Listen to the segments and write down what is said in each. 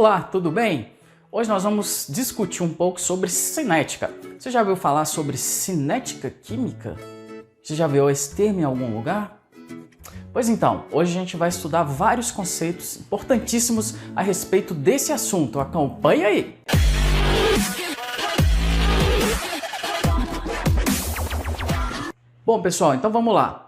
Olá, tudo bem? Hoje nós vamos discutir um pouco sobre cinética. Você já ouviu falar sobre cinética química? Você já viu esse termo em algum lugar? Pois então, hoje a gente vai estudar vários conceitos importantíssimos a respeito desse assunto. Acompanha aí! Bom, pessoal, então vamos lá.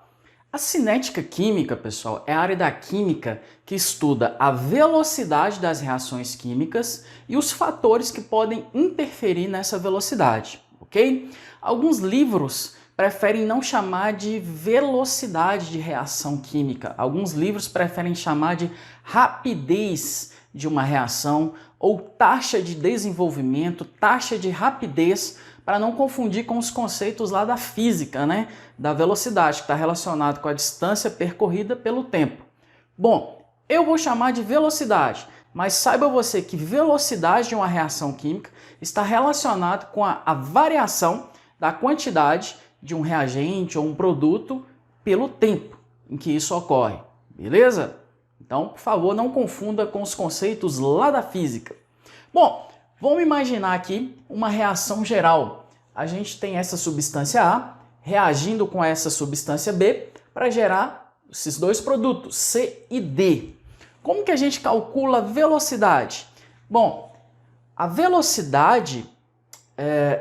A cinética química, pessoal, é a área da química que estuda a velocidade das reações químicas e os fatores que podem interferir nessa velocidade, ok? Alguns livros preferem não chamar de velocidade de reação química. Alguns livros preferem chamar de rapidez de uma reação ou taxa de desenvolvimento, taxa de rapidez, para não confundir com os conceitos lá da física, né? Da velocidade, que está relacionado com a distância percorrida pelo tempo. Bom, eu vou chamar de velocidade, mas saiba você que velocidade de uma reação química está relacionado com a variação da quantidade de um reagente ou um produto pelo tempo em que isso ocorre, beleza? Então, por favor, não confunda com os conceitos lá da física. Bom, vamos imaginar aqui uma reação geral. A gente tem essa substância A reagindo com essa substância B para gerar esses dois produtos, C e D. Como que a gente calcula a velocidade? Bom, a velocidade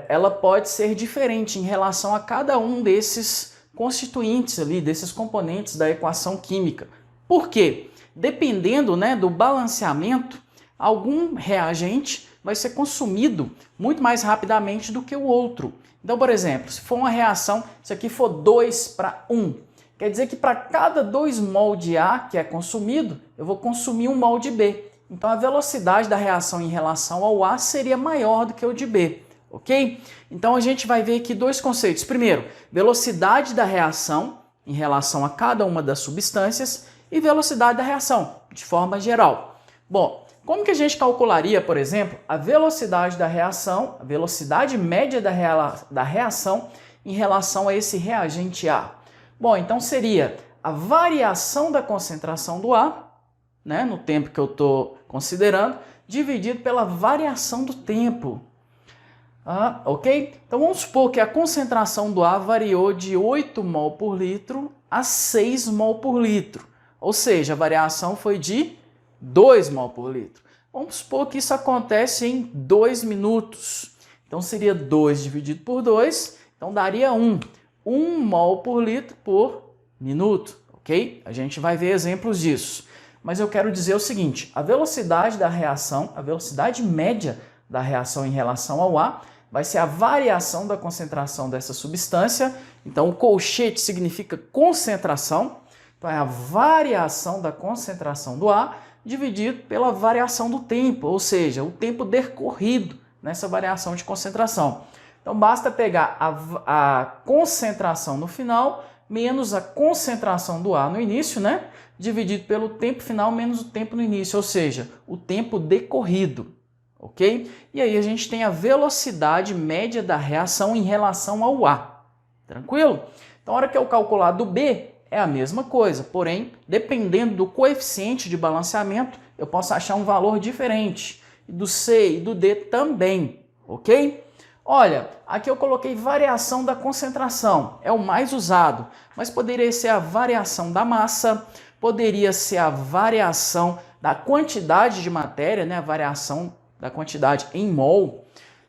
ela pode ser diferente em relação a cada um desses constituintes ali, desses componentes da equação química. Por quê? Dependendo, né, do balanceamento, algum reagente vai ser consumido muito mais rapidamente do que o outro. Então, por exemplo, se for uma reação, se aqui for 2 para 1, quer dizer que para cada 2 mol de A que é consumido, eu vou consumir 1 mol de B. Então, a velocidade da reação em relação ao A seria maior do que o de B, ok? Então, a gente vai ver aqui dois conceitos. Primeiro, velocidade da reação em relação a cada uma das substâncias e velocidade da reação, de forma geral. Bom, como que a gente calcularia, por exemplo, a velocidade da reação, a velocidade média da reação em relação a esse reagente A? Bom, então seria a variação da concentração do A, né, no tempo que eu estou considerando, dividido pela variação do tempo. Ok? Então vamos supor que a concentração do A variou de 8 mol por litro a 6 mol por litro. Ou seja, a variação foi de 2 mol por litro. Vamos supor que isso acontece em 2 minutos. Então seria 2 dividido por 2, então daria 1. 1 mol por litro por minuto, ok? A gente vai ver exemplos disso. Mas eu quero dizer o seguinte, a velocidade da reação, a velocidade média da reação em relação ao A, vai ser a variação da concentração dessa substância. Então o colchete significa concentração, então é a variação da concentração do A dividido pela variação do tempo, ou seja, o tempo decorrido nessa variação de concentração. Então basta pegar a concentração no final menos a concentração do A no início, né? Dividido pelo tempo final menos o tempo no início, ou seja, o tempo decorrido, ok? E aí a gente tem a velocidade média da reação em relação ao A, tranquilo? Então a hora que eu calcular do B, é a mesma coisa, porém, dependendo do coeficiente de balanceamento, eu posso achar um valor diferente. E do C e do D também, ok? Olha, aqui eu coloquei variação da concentração, é o mais usado, mas poderia ser a variação da massa, poderia ser a variação da quantidade de matéria, né? A variação da quantidade em mol.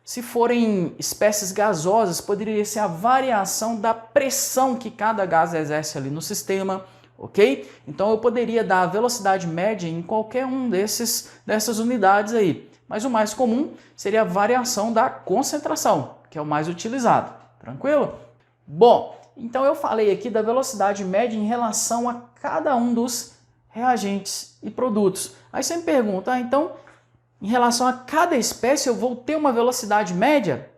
Se forem espécies gasosas, poderia ser a variação da pressão que cada gás exerce ali no sistema, ok? Então eu poderia dar a velocidade média em qualquer um dessas unidades aí. Mas o mais comum seria a variação da concentração, que é o mais utilizado, tranquilo? Bom, então eu falei aqui da velocidade média em relação a cada um dos reagentes e produtos. Aí você me pergunta, então, em relação a cada espécie, eu vou ter uma velocidade média?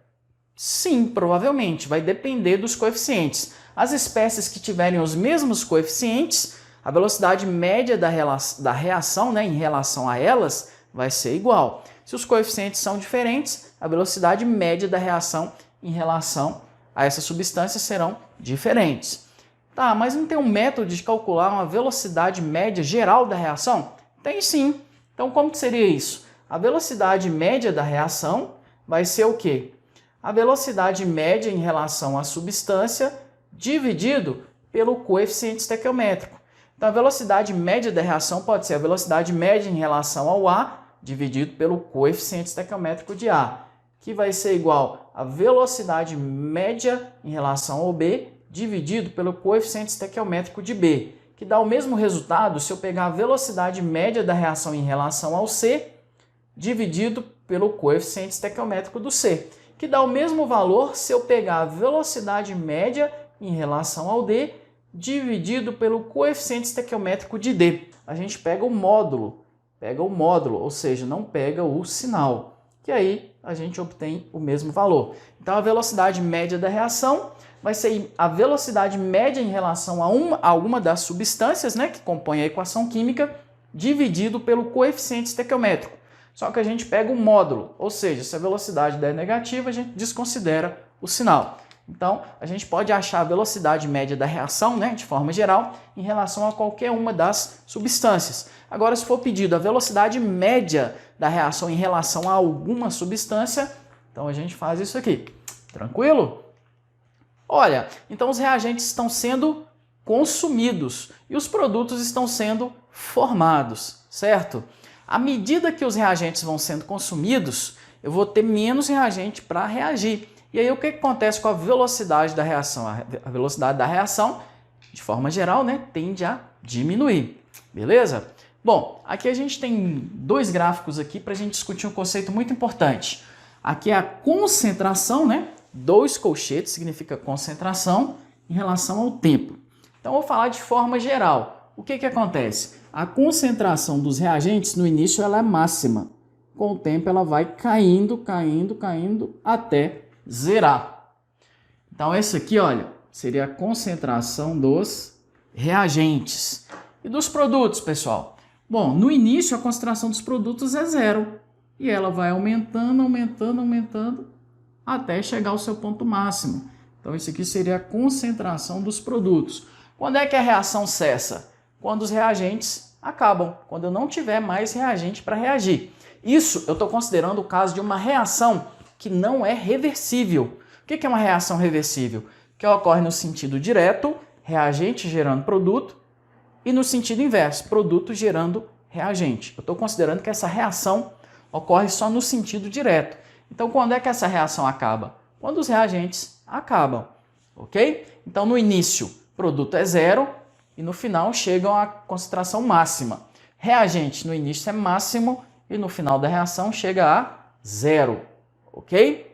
Sim, provavelmente, vai depender dos coeficientes. As espécies que tiverem os mesmos coeficientes, a velocidade média da reação, né, em relação a elas, vai ser igual. Se os coeficientes são diferentes, a velocidade média da reação em relação a essa substância serão diferentes. Tá, mas não tem um método de calcular uma velocidade média geral da reação? Tem sim. Então como que seria isso? A velocidade média da reação vai ser o quê? A velocidade média em relação à substância dividido pelo coeficiente estequiométrico. Então, a velocidade média da reação pode ser a velocidade média em relação ao A dividido pelo coeficiente estequiométrico de A, que vai ser igual a velocidade média em relação ao B dividido pelo coeficiente estequiométrico de B, que dá o mesmo resultado se eu pegar a velocidade média da reação em relação ao C dividido pelo coeficiente estequiométrico do C, que dá o mesmo valor se eu pegar a velocidade média em relação ao D dividido pelo coeficiente estequiométrico de D. A gente pega o módulo, ou seja, não pega o sinal, que aí a gente obtém o mesmo valor. Então, a velocidade média da reação vai ser a velocidade média em relação a alguma das substâncias, né, que compõem a equação química, dividido pelo coeficiente estequiométrico. Só que a gente pega o módulo, ou seja, se a velocidade der negativa, a gente desconsidera o sinal. Então, a gente pode achar a velocidade média da reação, né, de forma geral, em relação a qualquer uma das substâncias. Agora, se for pedido a velocidade média da reação em relação a alguma substância, então a gente faz isso aqui. Tranquilo? Olha, então os reagentes estão sendo consumidos e os produtos estão sendo formados, certo? À medida que os reagentes vão sendo consumidos, eu vou ter menos reagente para reagir. E aí o que acontece com a velocidade da reação? A velocidade da reação, de forma geral, né, tende a diminuir. Beleza? Bom, aqui a gente tem dois gráficos aqui para a gente discutir um conceito muito importante. Aqui é a concentração, né? 2 colchetes significa concentração em relação ao tempo. Então, eu vou falar de forma geral. O que acontece? A concentração dos reagentes, no início, ela é máxima. Com o tempo, ela vai caindo, caindo, caindo, até zerar. Então, esse aqui, olha, seria a concentração dos reagentes. E dos produtos, pessoal? Bom, no início, a concentração dos produtos é 0. E ela vai aumentando, aumentando, aumentando, até chegar ao seu ponto máximo. Então, isso aqui seria a concentração dos produtos. Quando é que a reação cessa? Quando os reagentes acabam, quando eu não tiver mais reagente para reagir. Isso eu estou considerando o caso de uma reação que não é reversível. O que é uma reação reversível? Que ocorre no sentido direto, reagente gerando produto, e no sentido inverso, produto gerando reagente. Eu estou considerando que essa reação ocorre só no sentido direto. Então, quando é que essa reação acaba? Quando os reagentes acabam, ok? Então, no início, produto é 0 e no final chegam à concentração máxima. Reagente no início é máximo e no final da reação chega a 0, ok?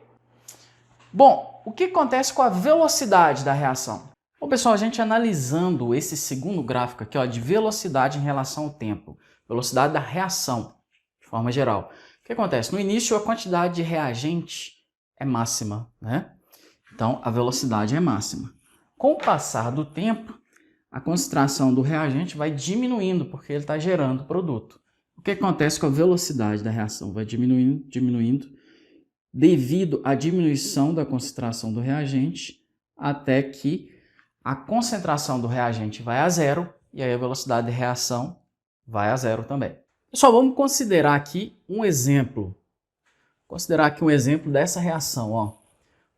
Bom, o que acontece com a velocidade da reação? Bom, pessoal, a gente analisando esse segundo gráfico aqui, ó, de velocidade em relação ao tempo, velocidade da reação, de forma geral. O que acontece? No início, a quantidade de reagente é máxima, né? Então, a velocidade é máxima. Com o passar do tempo, a concentração do reagente vai diminuindo, porque ele está gerando produto. O que acontece com a velocidade da reação? Vai diminuindo, diminuindo, devido à diminuição da concentração do reagente, até que a concentração do reagente vai a 0 e aí a velocidade de reação vai a 0 também. Pessoal, vamos considerar aqui um exemplo. Considerar aqui um exemplo dessa reação, ó.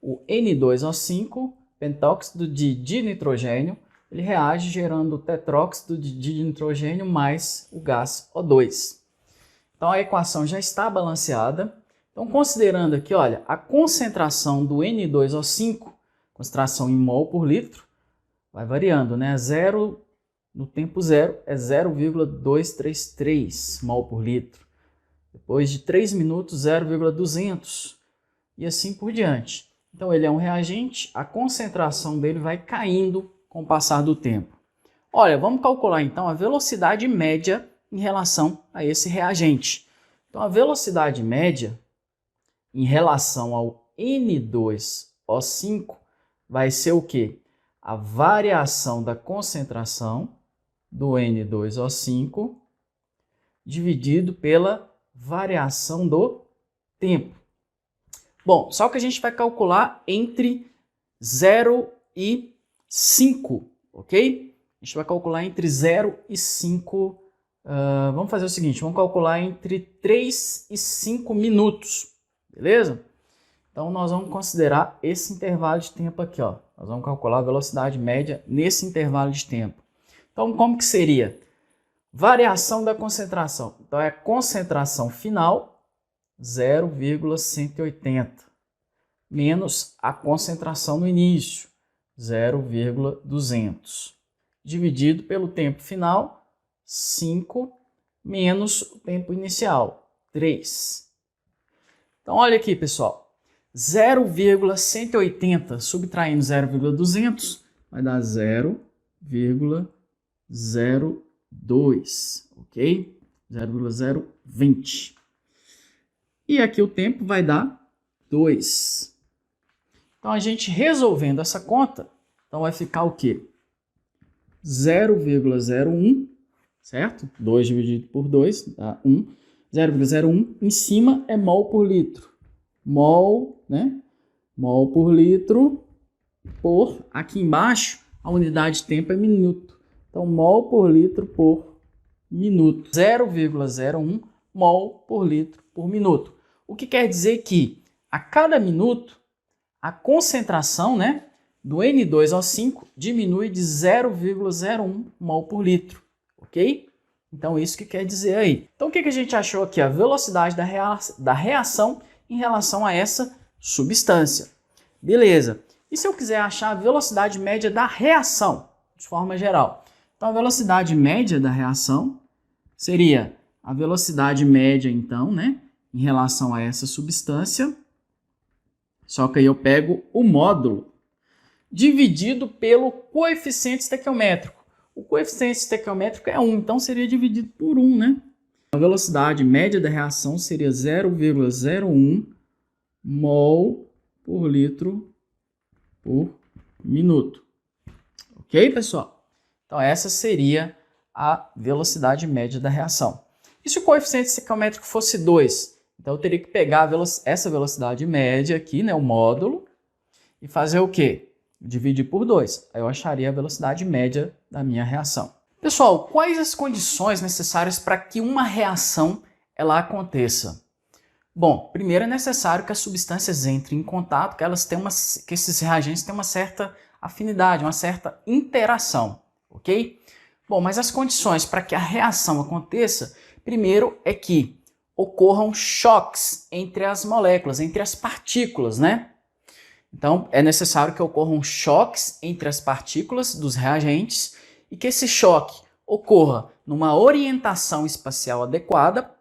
O N2O5, pentóxido de dinitrogênio, ele reage gerando tetróxido de dinitrogênio mais o gás O2. Então a equação já está balanceada. Então considerando aqui, olha, a concentração do N2O5, concentração em mol por litro, vai variando, né? Zero, no tempo zero é 0,233 mol por litro. Depois de 3 minutos, 0,200 e assim por diante. Então ele é um reagente, a concentração dele vai caindo com o passar do tempo. Olha, vamos calcular então a velocidade média em relação a esse reagente. Então a velocidade média em relação ao N2O5 vai ser o quê? A variação da concentração do N2O5 dividido pela variação do tempo. Bom, só que a gente vai calcular entre 0 e 5, ok? A gente vai calcular entre 0 e 5 Vamos fazer o seguinte, vamos calcular entre 3 e 5 minutos, beleza? Então, nós vamos considerar esse intervalo de tempo aqui, ó. Nós vamos calcular a velocidade média nesse intervalo de tempo. Então, como que seria? Variação da concentração. Então, é a concentração final, 0,180, menos a concentração no início, 0,200, dividido pelo tempo final, 5, menos o tempo inicial, 3. Então, olha aqui, pessoal. 0,180 subtraindo 0,200 vai dar 0,02, ok? 0,020. E aqui o tempo vai dar 2. Então, a gente resolvendo essa conta, então vai ficar o quê? 0,01, certo? 2 dividido por 2 dá 1. 0,01 em cima é mol por litro. Mol, né? Mol por litro por, aqui embaixo, a unidade de tempo é minuto. Então, mol por litro por minuto. 0,01 mol por litro por minuto. O que quer dizer que a cada minuto, a concentração, né, do N2O5 diminui de 0,01 mol por litro, ok? Então, isso que quer dizer aí. Então, o que a gente achou aqui? A velocidade da reação em relação a essa substância. Beleza. E se eu quiser achar a velocidade média da reação, de forma geral? Então, a velocidade média da reação seria a velocidade média, então, né, em relação a essa substância, só que aí eu pego o módulo, dividido pelo coeficiente estequiométrico. O coeficiente estequiométrico é 1, então seria dividido por 1, né? A velocidade média da reação seria 0,01 mol por litro por minuto. Ok, pessoal? Então, essa seria a velocidade média da reação. E se o coeficiente estequiométrico fosse 2? Então, eu teria que pegar essa velocidade média aqui, né, o módulo, e fazer o quê? Dividir por 2. Aí eu acharia a velocidade média da minha reação. Pessoal, quais as condições necessárias para que uma reação ela aconteça? Bom, primeiro é necessário que as substâncias entrem em contato, que esses reagentes tenham uma certa afinidade, uma certa interação, ok? Bom, mas as condições para que a reação aconteça, primeiro é que ocorram choques entre as moléculas, entre as partículas, né? Então, é necessário que ocorram choques entre as partículas dos reagentes e que esse choque ocorra numa orientação espacial adequada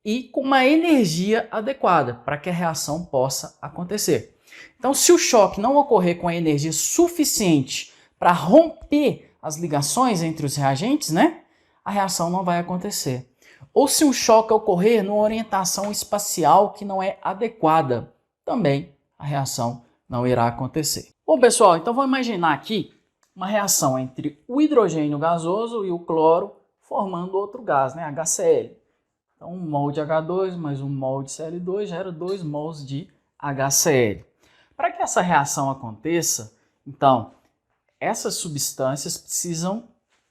e com uma energia adequada para que a reação possa acontecer. Então, se o choque não ocorrer com a energia suficiente para romper as ligações entre os reagentes, né, a reação não vai acontecer. Ou se um choque ocorrer numa orientação espacial que não é adequada, também a reação não irá acontecer. Bom, pessoal, então vamos imaginar aqui uma reação entre o hidrogênio gasoso e o cloro formando outro gás, né, HCl. Então, 1 mol de H2 mais 1 mol de Cl2 gera 2 mols de HCl. Para que essa reação aconteça, então, essas substâncias precisam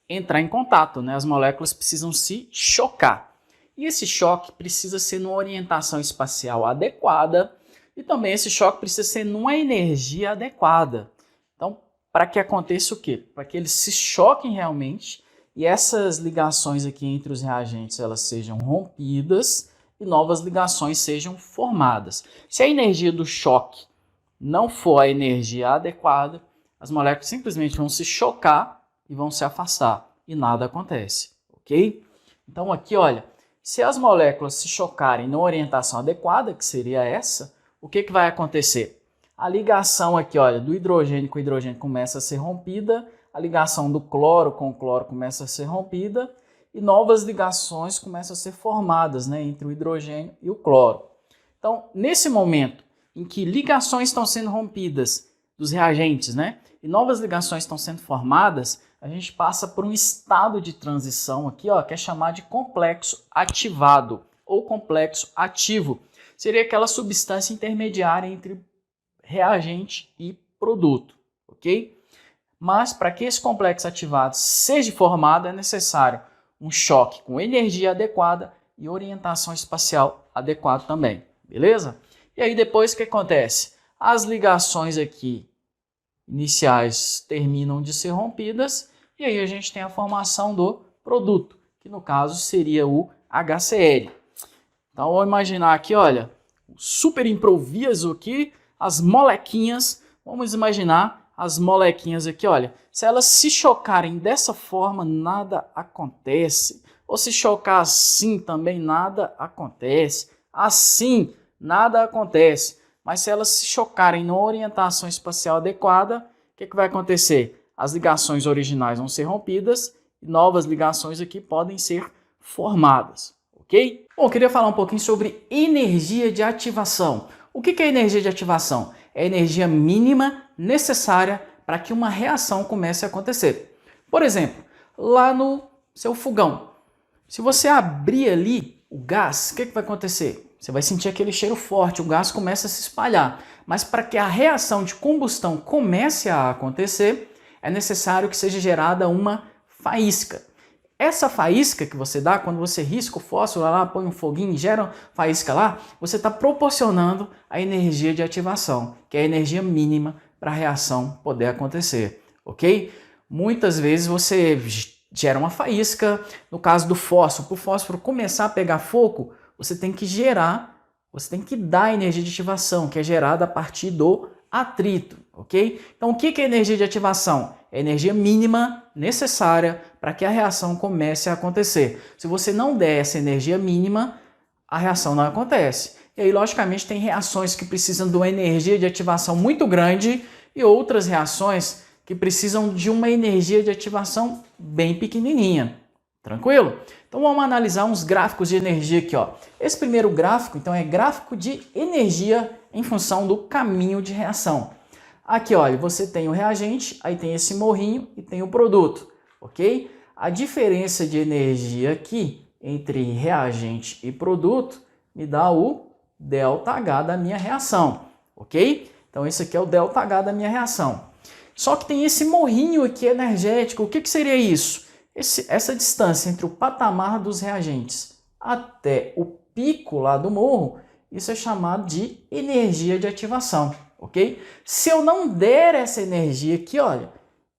entrar em contato, né? As moléculas precisam se chocar. E esse choque precisa ser numa orientação espacial adequada e também esse choque precisa ser numa energia adequada. Então, para que aconteça o quê? Para que eles se choquem realmente e essas ligações aqui entre os reagentes elas sejam rompidas e novas ligações sejam formadas. Se a energia do choque não for a energia adequada, as moléculas simplesmente vão se chocar e vão se afastar e nada acontece, ok? Então aqui, olha, se as moléculas se chocarem na orientação adequada, que seria essa, o que vai acontecer? A ligação aqui, olha, do hidrogênio com o hidrogênio começa a ser rompida, a ligação do cloro com o cloro começa a ser rompida e novas ligações começam a ser formadas, né, entre o hidrogênio e o cloro. Então, nesse momento em que ligações estão sendo rompidas dos reagentes, né, e novas ligações estão sendo formadas, a gente passa por um estado de transição aqui, ó, que é chamado de complexo ativado ou complexo ativo. Seria aquela substância intermediária entre reagente e produto, ok? Mas para que esse complexo ativado seja formado é necessário um choque com energia adequada e orientação espacial adequada também, beleza? E aí depois o que acontece? As ligações aqui iniciais terminam de ser rompidas e aí a gente tem a formação do produto, que no caso seria o HCl. Então vou imaginar aqui, olha, o super improviso aqui, as molequinhas, vamos imaginar as molequinhas aqui, olha, se elas se chocarem dessa forma, nada acontece. Ou se chocar assim também, nada acontece. Assim, nada acontece. Mas se elas se chocarem numa orientação espacial adequada, o que vai acontecer? As ligações originais vão ser rompidas e novas ligações aqui podem ser formadas, ok? Bom, eu queria falar um pouquinho sobre energia de ativação. O que é energia de ativação? É a energia mínima necessária para que uma reação comece a acontecer. Por exemplo, lá no seu fogão, se você abrir ali o gás, o que vai acontecer? Você vai sentir aquele cheiro forte, o gás começa a se espalhar. Mas para que a reação de combustão comece a acontecer, é necessário que seja gerada uma faísca. Essa faísca que você dá, quando você risca o fósforo lá, põe um foguinho e gera faísca lá, você está proporcionando a energia de ativação, que é a energia mínima para a reação poder acontecer, ok? Muitas vezes você gera uma faísca, no caso do fósforo, para o fósforo começar a pegar fogo, você tem que gerar, você tem que dar energia de ativação, que é gerada a partir do atrito, ok? Então o que é energia de ativação? É a energia mínima necessária para que a reação comece a acontecer. Se você não der essa energia mínima, a reação não acontece. E aí, logicamente, tem reações que precisam de uma energia de ativação muito grande e outras reações que precisam de uma energia de ativação bem pequenininha. Tranquilo? Então vamos analisar uns gráficos de energia aqui, ó. Esse primeiro gráfico, então, é gráfico de energia em função do caminho de reação. Aqui, olha, você tem o reagente, aí tem esse morrinho e tem o produto, ok? A diferença de energia aqui entre reagente e produto me dá o ΔH da minha reação, ok? Então esse aqui é o ΔH da minha reação. Só que tem esse morrinho aqui energético, o que seria isso? Essa distância entre o patamar dos reagentes até o pico lá do morro, isso é chamado de energia de ativação, ok? Se eu não der essa energia aqui, olha,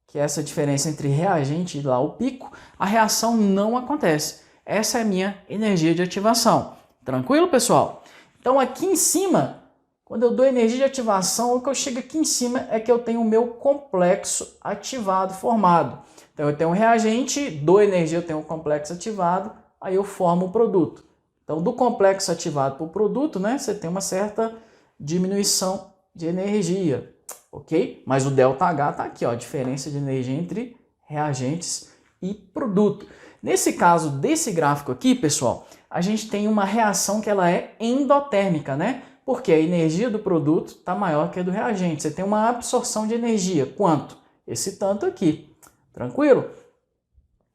que é essa diferença entre reagente e lá o pico, a reação não acontece. Essa é a minha energia de ativação. Tranquilo, pessoal? Então aqui em cima, quando eu dou energia de ativação, o que eu chego aqui em cima é que eu tenho o meu complexo ativado formado. Então eu tenho um reagente, dou energia, eu tenho um complexo ativado, aí eu formo o produto. Então do complexo ativado para o produto, né, você tem uma certa diminuição de energia, ok? Mas o ΔH está aqui, ó, a diferença de energia entre reagentes e produto. Nesse caso desse gráfico aqui, pessoal, a gente tem uma reação que ela é endotérmica, né? Porque a energia do produto está maior que a do reagente. Você tem uma absorção de energia. Quanto? Esse tanto aqui. Tranquilo?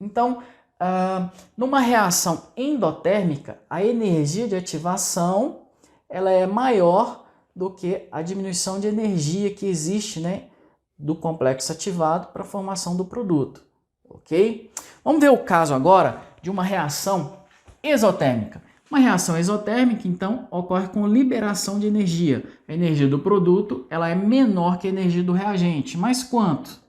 Então, numa reação endotérmica, a energia de ativação ela é maior do que a diminuição de energia que existe, né, do complexo ativado para a formação do produto, ok? Vamos ver o caso agora de uma reação exotérmica. Uma reação exotérmica, então, ocorre com liberação de energia. A energia do produto ela é menor que a energia do reagente. Mas quanto?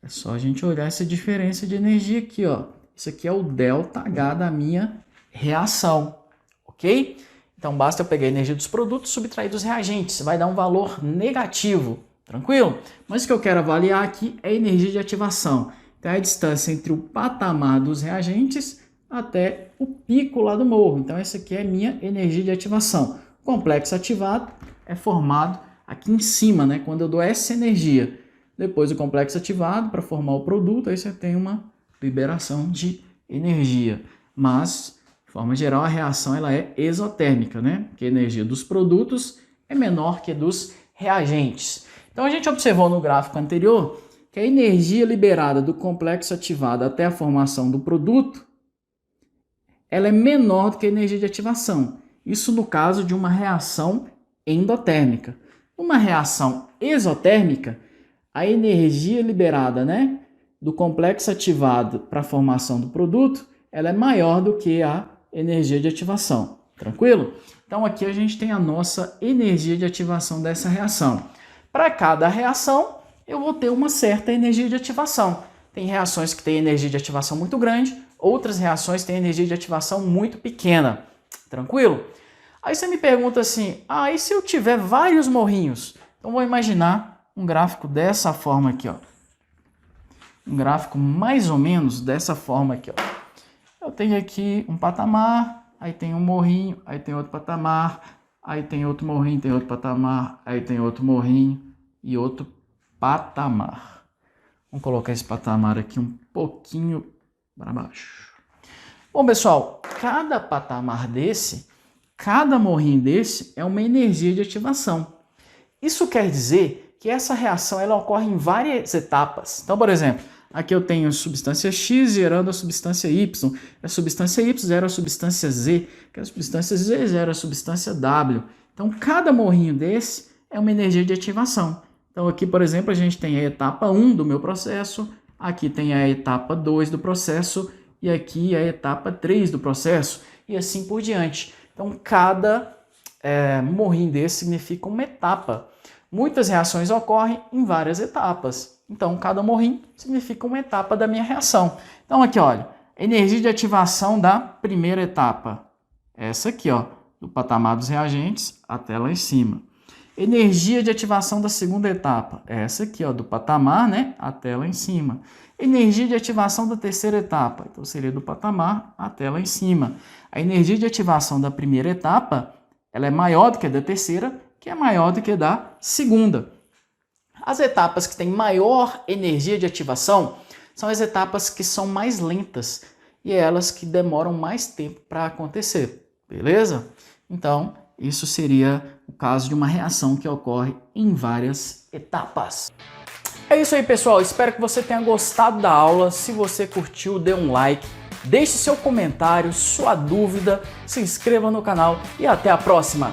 É só a gente olhar essa diferença de energia aqui, ó. Isso aqui é o ΔH da minha reação, ok? Então basta eu pegar a energia dos produtos e subtrair dos reagentes. Vai dar um valor negativo, tranquilo? Mas o que eu quero avaliar aqui é a energia de ativação. Então é a distância entre o patamar dos reagentes até o pico lá do morro. Então essa aqui é a minha energia de ativação. O complexo ativado é formado aqui em cima, né? Quando eu dou essa energia. Depois o complexo ativado para formar o produto, aí você tem uma liberação de energia. Mas, de forma geral, a reação ela é exotérmica, né? Porque a energia dos produtos é menor que a dos reagentes. Então a gente observou no gráfico anterior que a energia liberada do complexo ativado até a formação do produto ela é menor do que a energia de ativação. Isso no caso de uma reação endotérmica. Uma reação exotérmica, a energia liberada, né, do complexo ativado para a formação do produto, ela é maior do que a energia de ativação. Tranquilo? Então aqui a gente tem a nossa energia de ativação dessa reação. Para cada reação, eu vou ter uma certa energia de ativação. Tem reações que têm energia de ativação muito grande, outras reações têm energia de ativação muito pequena. Tranquilo? Aí você me pergunta assim, e se eu tiver vários morrinhos? Então vou imaginar um gráfico dessa forma aqui, ó. Um gráfico mais ou menos dessa forma aqui, ó. Eu tenho aqui um patamar, aí tem um morrinho, aí tem outro patamar, aí tem outro morrinho, tem outro patamar, aí tem outro morrinho e outro patamar. Vamos colocar esse patamar aqui um pouquinho para baixo. Bom, pessoal, cada patamar desse, cada morrinho desse é uma energia de ativação. Isso quer dizer que essa reação ela ocorre em várias etapas. Então, por exemplo, aqui eu tenho a substância X gerando a substância Y. A substância Y gera a substância Z, que a substância Z gera a substância W. Então, cada morrinho desse é uma energia de ativação. Então, aqui, por exemplo, a gente tem a etapa 1 do meu processo, aqui tem a etapa 2 do processo e aqui a etapa 3 do processo e assim por diante. Então, cada morrinho desse significa uma etapa. Muitas reações ocorrem em várias etapas. Então, cada morrinho significa uma etapa da minha reação. Então, aqui, olha, energia de ativação da primeira etapa. Essa aqui, ó, do patamar dos reagentes até lá em cima. Energia de ativação da segunda etapa. Essa aqui, ó, do patamar, né, até lá em cima. Energia de ativação da terceira etapa. Então, seria do patamar até lá em cima. A energia de ativação da primeira etapa, ela é maior do que a da terceira, que é maior do que a da segunda. As etapas que têm maior energia de ativação são as etapas que são mais lentas e elas que demoram mais tempo para acontecer, beleza? Então, isso seria o caso de uma reação que ocorre em várias etapas. É isso aí, pessoal. Espero que você tenha gostado da aula. Se você curtiu, dê um like, deixe seu comentário, sua dúvida, se inscreva no canal e até a próxima!